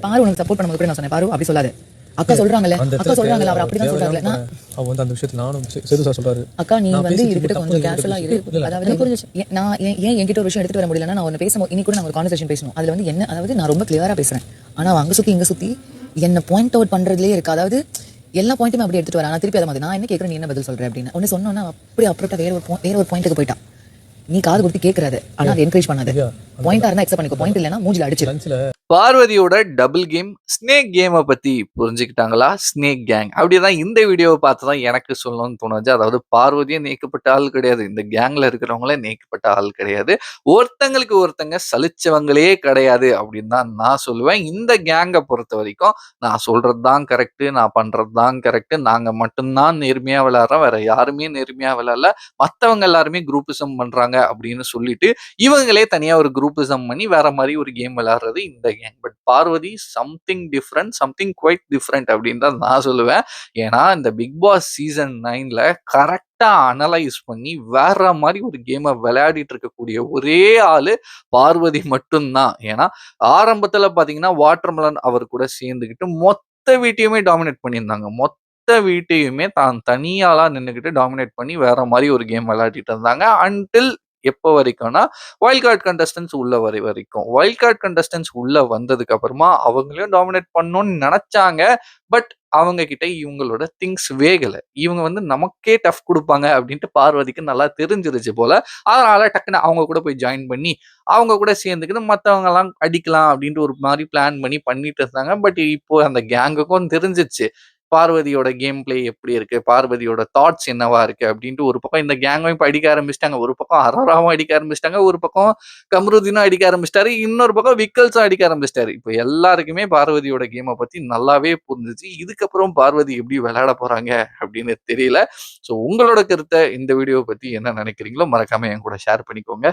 பாரு உனக்கு சப்போர்ட் பண்ணும்போது கூட நான் சொன்னேன், பாரு அப்படி சொல்லாத. அக்கா சொல்றாங்கல்ல அவர் அப்படிதான் சொல்றாங்கல்ல. அவ வந்து அந்த விஷயத்துல நானும் சேது சார் சொல்றாரு, அக்கா நீ வந்து இதுகிட்ட கொஞ்சம் கேஷுவலா இரு. அதாவது நான் ஏன் என்கிட்ட ஒரு விஷயம் எடுத்துட்டு வர முடியலன்னா, நான் ஒன்னு பேசும்போது இன்னைக்கு கூட நான் ஒரு கான்வர்சேஷன் பேசணும். அதுல வந்து என்ன, அதாவது நான் ரொம்ப கிளியரா பேசுறேன், ஆனா அங்க சுத்தி இங்க சுத்தி என்ன பாயிண்ட் அவுட் பண்றதுலயே இருக்கு. அதாவது எல்லா பாயிண்ட்டுமே அப்படி எடுத்துட்டு வரேன். நான் திருப்பி அதை மாதிரி நான் என்ன கேட்கறேன், நீ என்ன பதில் சொல்ற அப்படின்னு ஒன்னு சொன்னோன்னா அப்படி அப்புறம் வேற ஒரு பாயிண்ட்டுக்கு போயிட்டான். நீ காது கொடுத்து கேட்கறது, ஆனா அதை என்கரேஜ் பண்ணாது. பாயிண்டா இருந்தா அக்செப்ட் பண்ணிக்கோ, பாயிண்ட் இல்லைன்னா மூஞ்சில அடிச்சு. பார்வதியோட டபுள் கேம் ஸ்னேக் கேமை பத்தி புரிஞ்சுக்கிட்டாங்களா? ஸ்னேக் கேங் அப்படிதான் இந்த வீடியோவை பார்த்து தான் எனக்கு சொல்லணும்னு தோணுச்சு. அதாவது பார்வதியே நீக்கப்பட்ட ஆள் கிடையாது, இந்த கேங்ல இருக்கிறவங்களே நீக்கப்பட்ட ஆள் கிடையாது, ஒருத்தங்களுக்கு ஒருத்தங்க சலிச்சவங்களே கிடையாது அப்படின்னு தான் நான் சொல்லுவேன். இந்த கேங்கை பொறுத்த வரைக்கும் நான் சொல்றது தான் கரெக்ட், நான் பண்றது தான் கரெக்ட், நாங்க மட்டும்தான் நேர்மையா விளையாடுறோம், வேற யாருமே நேர்மையா விளையாடல, மற்றவங்க எல்லாருமே குரூப்பிசம் பண்றாங்க அப்படின்னு சொல்லிட்டு இவங்களே தனியா ஒரு குரூப்பிசம் பண்ணி வேற மாதிரி ஒரு கேம் விளையாடுறது இந்த gang. But Parvati something different, something quite different அப்படின்னு தான் நான் சொல்லுவேன். ஏன்னா இந்த பிக் பாஸ் சீசன் 9ல கரெக்டா அனலைஸ் பண்ணி வேற மாதிரி ஒரு கேமை விளையாடிட்டு இருக்கக்கூடிய ஒரே ஆளு பார்வதி மட்டும்தான். ஏன்னா ஆரம்பத்துல பாத்தீங்கன்னா வாட்டர்மெலன் அவர் கூட சேர்ந்துக்கிட்டு மொத்த வீட்டையுமே டாமினேட் பண்ணியிருந்தாங்க. வீட்டையுமே தான் தனியாளா நின்னுக்கிட்டு டாமினேட் பண்ணி வேற மாதிரி ஒரு கேம் விளையாடிட்டு இருந்தாங்க. அன்டில் எப்போ வரைக்கும்னா வைல்ட் கார்டு கண்டஸ்டன்ஸ் உள்ள வரைக்கும். வைல்ட் கார்டு கண்டஸ்டன்ஸ் உள்ள வந்ததுக்கு அப்புறமா அவங்களையும் டாமினேட் பண்ணணும்னு நினைச்சாங்க. பட் அவங்க கிட்ட இவங்களோட திங்ஸ் வேகல. இவங்க வந்து நமக்கே டஃப் கொடுப்பாங்க அப்படின்ட்டு பார்வதிக்கு நல்லா தெரிஞ்சிருச்சு போல. அதனால டக்குன்னு அவங்க கூட போய் ஜாயின் பண்ணி அவங்க கூட சேர்ந்துக்கிட்டு மற்றவங்க எல்லாம் அடிக்கலாம் அப்படின்ட்டு ஒரு மாதிரி பிளான் பண்ணி பண்ணிட்டு இருந்தாங்க. பட் இப்போ அந்த கேங்குக்கும் தெரிஞ்சிச்சு பார்வதியோட கேம் பிளே எப்படி இருக்கு, பார்வதியோட தாட்ஸ் என்னவா இருக்கு அப்படின்ட்டு. ஒரு பக்கம் இந்த கேங்கும் இப்ப அடிக்க ஆரம்பிச்சிட்டாங்க, ஒரு பக்கம் அரோராவும் அடிக்க ஆரம்பிச்சிட்டாங்க, ஒரு பக்கம் கம்ருதீனும் அடிக்க ஆரம்பிச்சிட்டாரு, இன்னொரு பக்கம் விக்கல்ஸும் அடிக்க ஆரம்பிச்சிட்டாரு. இப்போ எல்லாருக்குமே பார்வதியோட கேமை பத்தி நல்லாவே புரிஞ்சிச்சு. இதுக்கப்புறம் பார்வதி எப்படி விளையாட போறாங்க அப்படின்னு தெரியல. ஸோ உங்களோட கருத்தை இந்த வீடியோ பத்தி என்ன நினைக்கிறீங்களோ மறக்காம என் கூட ஷேர் பண்ணிக்கோங்க.